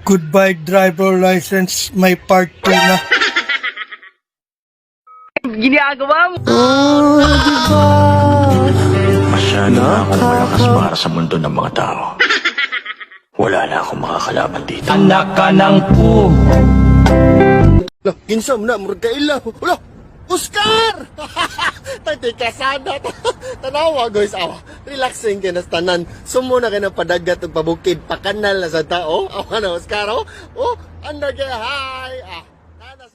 Goodbye driver license, may part 2 na. Ginagawa mo? Masyado na akong malakas para sa mundo ng mga tao. Wala na akong makakalaban dito. Anak ka ng po. Lah, kinsam na, murag kaila. Lah, Oscar! Tati kasada. Tanawa, guys. Awa, relaxing kayo na tanan. Sumo na kayo ng padagat ug pabukid. Pakanal na sa tao. Awa na, Oscar. Oh, under kaya, hi.